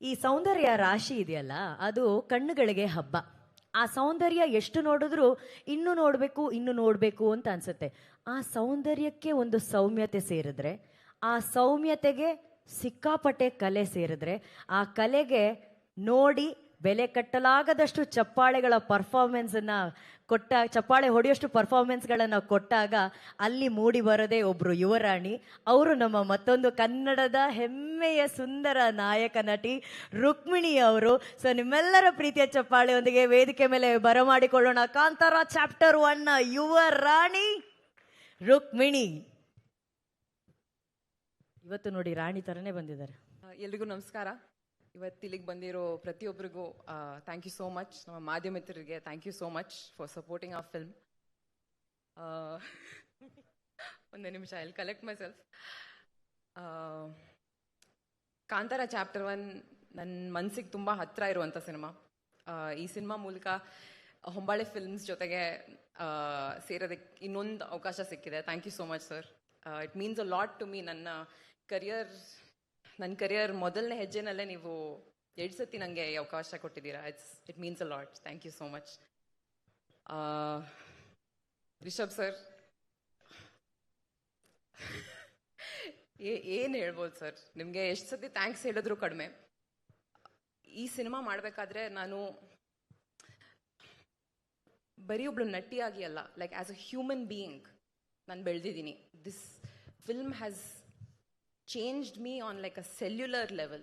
ಈ ಸೌಂದರ್ಯ ರಾಶಿ ಇದೆಯಲ್ಲ, ಅದು ಕಣ್ಣುಗಳಿಗೆ ಹಬ್ಬ. ಆ ಸೌಂದರ್ಯ ಎಷ್ಟು ನೋಡಿದ್ರು ಇನ್ನು ನೋಡಬೇಕು ಇನ್ನು ನೋಡಬೇಕು ಅಂತ ಅನ್ಸುತ್ತೆ. ಆ ಸೌಂದರ್ಯಕ್ಕೆ ಒಂದು ಸೌಮ್ಯತೆ ಸೇರಿದ್ರೆ, ಆ ಸೌಮ್ಯತೆಗೆ ಸಿಕ್ಕಾಪಟ್ಟೆ ಕಲೆ ಸೇರಿದ್ರೆ, ಆ ಕಲೆಗೆ ನೋಡಿ ಬೆಲೆ ಕಟ್ಟಲಾಗದಷ್ಟು ಚಪ್ಪಾಳೆಗಳ ಪರ್ಫಾರ್ಮೆನ್ಸನ್ನು ಚಪ್ಪಾಳೆ ಹೊಡೆಯೋಷ್ಟು ಪರ್ಫಾರ್ಮೆನ್ಸ್ಗಳನ್ನು ಕೊಟ್ಟಾಗ ಅಲ್ಲಿ ಮೂಡಿ ಬರೋದೇ ಒಬ್ರು ಯುವರಾಣಿ. ಅವರು ನಮ್ಮ ಮತ್ತೊಂದು ಕನ್ನಡದ ಹೆಮ್ಮೆಯ ಸುಂದರ ನಾಯಕ ನಟಿ ರುಕ್ಮಿಣಿ ಅವರು. ಸೊ ನಿಮ್ಮೆಲ್ಲರ ಪ್ರೀತಿಯ ಚಪ್ಪಾಳೆಯೊಂದಿಗೆ ವೇದಿಕೆ ಮೇಲೆ ಬರಮಾಡಿಕೊಳ್ಳೋಣ ಕಾಂತಾರ ಚಾಪ್ಟರ್ 1 ಯುವರಾಣಿ ರುಕ್ಮಿಣಿ. ಇವತ್ತು ನೋಡಿ ರಾಣಿ ತರನೇ ಬಂದಿದ್ದಾರೆ. ಎಲ್ರಿಗೂ ನಮಸ್ಕಾರ. ಇವತ್ತು ಇಲ್ಲಿಗೆ ಬಂದಿರೋ ಪ್ರತಿಯೊಬ್ಬರಿಗೂ ಥ್ಯಾಂಕ್ ಯು ಸೋ ಮಚ್. ನಮ್ಮ ಮಾಧ್ಯಮ ಮಿತ್ರರಿಗೆ thank you so much for supporting our film. ಒಂದೇ ನಿಮಿಷ, I will collect myself. Kantara chapter 1 ನನ್ನ ಮನಸ್ಸಿಗೆ ತುಂಬ ಹತ್ತಿರ ಇರುವಂಥ ಸಿನಿಮಾ. ಈ ಸಿನಿಮಾ ಮೂಲಕ ಹೊಂಬಾಳೆ ಫಿಲ್ಮ್ಸ್ ಜೊತೆಗೆ ಸೇರೋದಕ್ಕೆ ಇನ್ನೊಂದು ಅವಕಾಶ ಸಿಕ್ಕಿದೆ. Thank you so much sir. It means a lot to me. ನನ್ನ ಕರಿಯರ್ ಮೊದಲನೇ ಹೆಜ್ಜೆನಲ್ಲೇ ನೀವು 2 ಸತಿ ನನಗೆ ಈ ಅವಕಾಶ ಕೊಟ್ಟಿದ್ದೀರಾ. It means a lot. Thank you so much. Rishab sir, ಏನು ಹೇಳ್ಬೋದು ಸರ್, ನಿಮಗೆ ಎಷ್ಟು ಸತಿ ಥ್ಯಾಂಕ್ಸ್ ಹೇಳಿದ್ರು ಕಡಿಮೆ. ಈ ಸಿನಿಮಾ ಮಾಡಬೇಕಾದ್ರೆ ನಾನು ಬರೀ ಒಬ್ಳು ನಟಿಯಾಗಿ ಅಲ್ಲ, like as a human being ನಾನು ಬೆಳೆದಿದ್ದೀನಿ. This film has changed me on like a cellular level.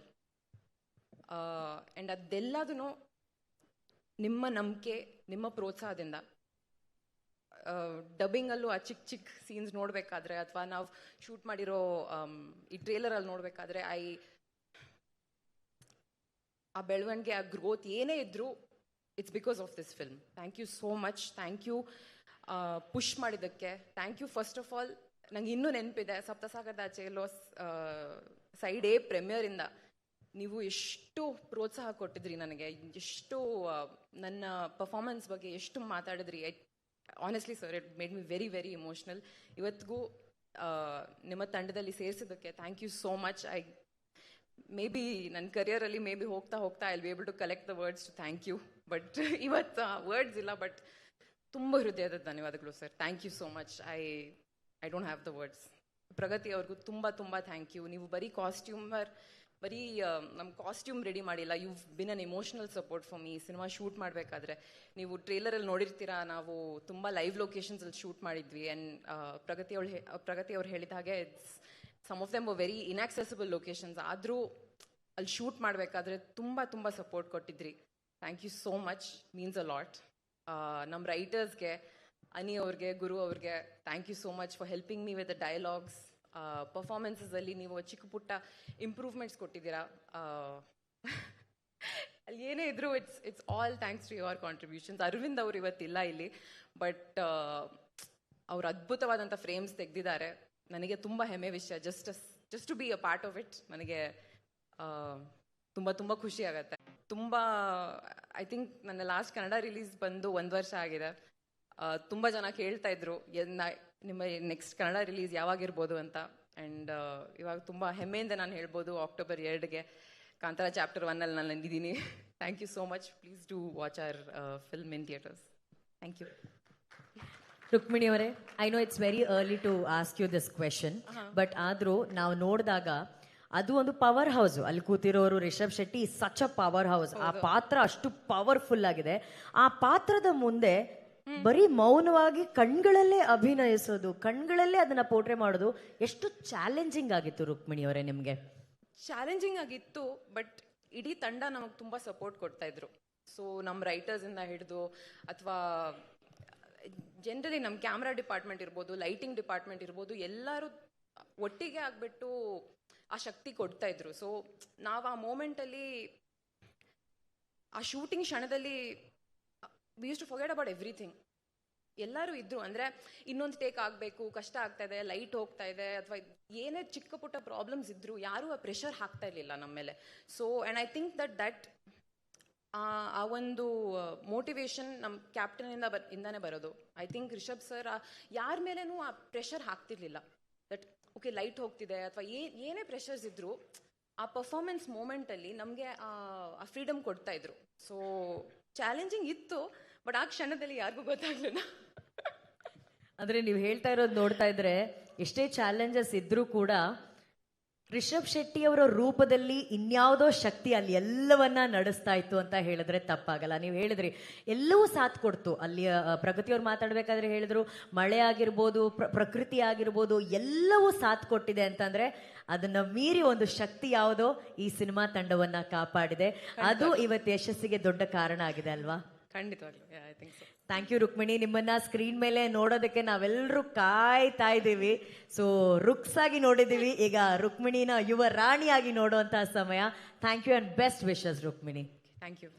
And ಅದೆಲ್ಲದೂ ನಿಮ್ಮ ನಂಬಿಕೆ, ನಿಮ್ಮ ಪ್ರೋತ್ಸಾಹದಿಂದ. ಡಬ್ಬಿಂಗಲ್ಲೂ ಆ ಚಿಕ್ಕ ಚಿಕ್ಕ ಸೀನ್ಸ್ ನೋಡಬೇಕಾದ್ರೆ ಅಥವಾ ನಾವು ಶೂಟ್ ಮಾಡಿರೋ ಈ ಟ್ರೇಲರಲ್ಲಿ ನೋಡಬೇಕಾದ್ರೆ ಆ ಬೆಳವಣಿಗೆ, ಆ ಗ್ರೋತ್ ಏನೇ ಇದ್ರೂ it's because of this film. Thank you so much. Thank you push ಮಾಡಿದ್ದಕ್ಕೆ. Thank you first of all. ನಂಗೆ ಇನ್ನೂ ನೆನಪಿದೆ, ಸಪ್ತಸಾಗರದ ಆಚೆ ಎಲ್ಲೋ ಸೈಡ್ ಎ ಪ್ರೀಮಿಯರಿಂದ ನೀವು ಎಷ್ಟು ಪ್ರೋತ್ಸಾಹ ಕೊಟ್ಟಿದ್ರಿ ನನಗೆ, ಎಷ್ಟು ನನ್ನ ಪರ್ಫಾರ್ಮೆನ್ಸ್ ಬಗ್ಗೆ ಎಷ್ಟು ಮಾತಾಡಿದ್ರಿ. Honestly sir, it made me very very emotional. ಇವತ್ತಿಗೂ ನಿಮ್ಮ ತಂಡದಲ್ಲಿ ಸೇರಿಸಿದ್ದಕ್ಕೆ thank you so much. Maybe ನನ್ನ ಕರಿಯರಲ್ಲಿ ಮೇ ಬಿ ಹೋಗ್ತಾ I will be able to collect the words to thank you. But ಇವತ್ತು ವರ್ಡ್ಸ್ ಇಲ್ಲ. ಬಟ್ ತುಂಬ ಹೃದಯದ ಧನ್ಯವಾದಗಳು sir. Thank you so much. I don't have the words. Pragathi ಅವ್ರಿಗೂ ತುಂಬ ತುಂಬ ಥ್ಯಾಂಕ್ ಯು. ನೀವು ಬರೀ ನಮ್ಮ ಕಾಸ್ಟ್ಯೂಮ್ ರೆಡಿ ಮಾಡಿಲ್ಲ. You bin an emotional support for me. Cinema shoot ಮಾಡಬೇಕಾದ್ರೆ ನೀವು ಟ್ರೇಲರಲ್ಲಿ ನೋಡಿರ್ತೀರಾ, ನಾವು ತುಂಬ ಲೈವ್ ಲೊಕೇಶನ್ಸಲ್ಲಿ ಶೂಟ್ ಮಾಡಿದ್ವಿ. ಆ್ಯಂಡ್ ಪ್ರಗತಿ ಅವ್ರು ಹೇಳಿದ ಹಾಗೆ some of them very inaccessible locations. ಆದರೂ ಅಲ್ಲಿ ಶೂಟ್ ಮಾಡಬೇಕಾದ್ರೆ ತುಂಬ ತುಂಬ ಸಪೋರ್ಟ್ ಕೊಟ್ಟಿದ್ರಿ. Thank you so much. Means a lot. ನಮ್ಮ ರೈಟರ್ಸ್ಗೆ, ಅನಿ ಅವ್ರಿಗೆ, ಗುರು ಅವ್ರಿಗೆ thank you so much for helping me with the dialogues. ಪರ್ಫಾರ್ಮೆನ್ಸಲ್ಲಿ ನೀವು ಚಿಕ್ಕ ಪುಟ್ಟ ಇಂಪ್ರೂವ್ಮೆಂಟ್ಸ್ ಕೊಟ್ಟಿದ್ದೀರಾ. ಅಲ್ಲಿ ಏನೇ ಇದ್ರು it's all thanks to your contributions. Arvind ಅವರು ಇವತ್ತಿಲ್ಲ ಇಲ್ಲಿ, ಬಟ್ ಅವ್ರು ಅದ್ಭುತವಾದಂಥ ಫ್ರೇಮ್ಸ್ ತೆಗೆದಿದ್ದಾರೆ. ನನಗೆ ತುಂಬ ಹೆಮ್ಮೆ ವಿಷಯ. Just to be a part of it ನನಗೆ ತುಂಬ ತುಂಬ ಖುಷಿ ಆಗುತ್ತೆ. ತುಂಬ ಐ ಥಿಂಕ್ ನನ್ನ ಲಾಸ್ಟ್ ಕನ್ನಡ ರಿಲೀಸ್ ಬಂದು 1 ವರ್ಷ ಆಗಿದೆ. ತುಂಬ ಜನ ಕೇಳ್ತಾ ಇದ್ರು ನಿಮ್ಮ ನೆಕ್ಸ್ಟ್ ಕನ್ನಡ ರಿಲೀಸ್ ಯಾವಾಗಿರ್ಬೋದು ಅಂತ. ಆ್ಯಂಡ್ ಇವಾಗ ತುಂಬ ಹೆಮ್ಮೆಯಿಂದ ನಾನು ಹೇಳ್ಬೋದು, October 2 ಕಾಂತಾರ ಚಾಪ್ಟರ್ 1 ನಾನು ನಂದಿದ್ದೀನಿ. Thank you so much. Please do watch our film in theatres. Thank you. Rukmini ಅವರೇ, I know it's very early to ask you this question, but ಆದರೂ ನಾವು ನೋಡಿದಾಗ ಅದು ಒಂದು ಪವರ್ ಹೌಸ್. ಅಲ್ಲಿ ಕೂತಿರೋರು Rishab Shetty, such a power house. ಆ ಪಾತ್ರ ಅಷ್ಟು ಪವರ್ಫುಲ್ ಆಗಿದೆ. ಆ ಪಾತ್ರದ ಮುಂದೆ ಬರೀ ಮೌನವಾಗಿ ಕಣ್ಗಳಲ್ಲೇ ಅಭಿನಯಿಸೋದು, ಕಣ್ಗಳಲ್ಲೇ ಅದನ್ನ ಪೋರ್ಟ್ರೇ ಮಾಡೋದು ಎಷ್ಟು ಚಾಲೆಂಜಿಂಗ್ ಆಗಿತ್ತು ರುಕ್ಮಿಣಿ ಅವರೇ ನಿಮಗೆ? ಚಾಲೆಂಜಿಂಗ್ ಆಗಿತ್ತು, ಬಟ್ ಇಡೀ ತಂಡ ನಮಗೆ ತುಂಬ ಸಪೋರ್ಟ್ ಕೊಡ್ತಾ ಇದ್ರು. ಸೊ ನಮ್ಮ ರೈಟರ್ಸಿಂದ ಹಿಡಿದು ಅಥವಾ ಜನರಲಿ ನಮ್ಮ ಕ್ಯಾಮ್ರಾ ಡಿಪಾರ್ಟ್ಮೆಂಟ್ ಇರ್ಬೋದು, ಲೈಟಿಂಗ್ ಡಿಪಾರ್ಟ್ಮೆಂಟ್ ಇರ್ಬೋದು, ಎಲ್ಲರೂ ಒಟ್ಟಿಗೆ ಆಗಿಬಿಟ್ಟು ಆ ಶಕ್ತಿ ಕೊಡ್ತಾ ಇದ್ರು. ಸೊ ನಾವು ಆ ಮೂಮೆಂಟಲ್ಲಿ, ಆ ಶೂಟಿಂಗ್ ಕ್ಷಣದಲ್ಲಿ we use to forget about everything. ಎಲ್ಲರೂ ಇದ್ರು. ಅಂದರೆ ಇನ್ನೊಂದು ಟೇಕ್ ಆಗಬೇಕು, ಕಷ್ಟ ಆಗ್ತಾ ಇದೆ, ಲೈಟ್ ಹೋಗ್ತಾ ಇದೆ, ಅಥವಾ ಏನೇ ಚಿಕ್ಕ ಪುಟ್ಟ ಪ್ರಾಬ್ಲಮ್ಸ್ ಇದ್ರು ಯಾರೂ ಆ ಪ್ರೆಷರ್ ಹಾಕ್ತಾ ಇರಲಿಲ್ಲ ನಮ್ಮ ಮೇಲೆ. So and I think that ಆ ಒಂದು ಮೋಟಿವೇಶನ್ ನಮ್ಮ ಕ್ಯಾಪ್ಟನಿಂದ ಇಂದಾನೆ ಬರೋದು. ಐ ಥಿಂಕ್ ರಿಷಬ್ ಸರ್ ಯಾರ ಮೇಲೇನೂ ಆ ಪ್ರೆಷರ್ ಹಾಕ್ತಿರ್ಲಿಲ್ಲ. ದಟ್ ಓಕೆ ಲೈಟ್ ಹೋಗ್ತಿದೆ ಅಥವಾ ಏನೇ ಪ್ರೆಷರ್ಸ್ ಇದ್ರು ಆ ಪರ್ಫಾರ್ಮೆನ್ಸ್ ಮೂಮೆಂಟಲ್ಲಿ ನಮಗೆ ಆ ಫ್ರೀಡಮ್ ಕೊಡ್ತಾ ಇದ್ರು. ಸೊ ಚಾಲೆಂಜಿಂಗ್ ಇತ್ತು, ಬಟ್ ಆ ಕ್ಷಣದಲ್ಲಿ ಯಾರಿಗೂ ಗೊತ್ತಾಗ್ಲಿಲ್ಲ. ಅಂದ್ರೆ ನೀವು ಹೇಳ್ತಾ ಇರೋದು ನೋಡ್ತಾ ಇದ್ರೆ ಎಷ್ಟೇ ಚಾಲೆಂಜಸ್ ಇದ್ರೂ ಕೂಡ ರಿಷಬ್ ಶೆಟ್ಟಿ ಅವರ ರೂಪದಲ್ಲಿ ಇನ್ಯಾವುದೋ ಶಕ್ತಿ ಅಲ್ಲಿ ಎಲ್ಲವನ್ನ ನಡೆಸ್ತಾ ಇತ್ತು ಅಂತ ಹೇಳಿದ್ರೆ ತಪ್ಪಾಗಲ್ಲ. ನೀವು ಹೇಳಿದ್ರಿ ಎಲ್ಲವೂ ಸಾಥ್ ಕೊಡ್ತು. ಅಲ್ಲಿ ಪ್ರಗತಿಯವ್ರು ಮಾತಾಡ್ಬೇಕಾದ್ರೆ ಹೇಳಿದ್ರು ಮಳೆ ಆಗಿರ್ಬೋದು, ಪ್ರಕೃತಿ ಆಗಿರ್ಬೋದು, ಎಲ್ಲವೂ ಸಾಥ್ ಕೊಟ್ಟಿದೆ ಅಂತಂದ್ರೆ ಅದನ್ನ ಮೀರಿ ಒಂದು ಶಕ್ತಿ ಯಾವುದೋ ಈ ಸಿನಿಮಾ ತಂಡವನ್ನ ಕಾಪಾಡಿದೆ. ಅದು ಇವತ್ತು ಯಶಸ್ಸಿಗೆ ದೊಡ್ಡ ಕಾರಣ ಆಗಿದೆ ಅಲ್ವಾ? ಖಂಡಿತವಾಗ್ಲೂ, I think so. Thank you Rukmini. ನಿಮ್ಮನ್ನ ಸ್ಕ್ರೀನ್ ಮೇಲೆ ನೋಡೋದಕ್ಕೆ ನಾವೆಲ್ಲರೂ ಕಾಯ್ತಾ ಇದ್ದೀವಿ. ಸೊ ರುಕ್ಸ್ ಆಗಿ ನೋಡಿದ್ದೀವಿ, ಈಗ ರುಕ್ಮಿಣಿನ ಯುವ ರಾಣಿಯಾಗಿ ನೋಡುವಂತಹ ಸಮಯ. Thank you and best wishes Rukmini. Thank you.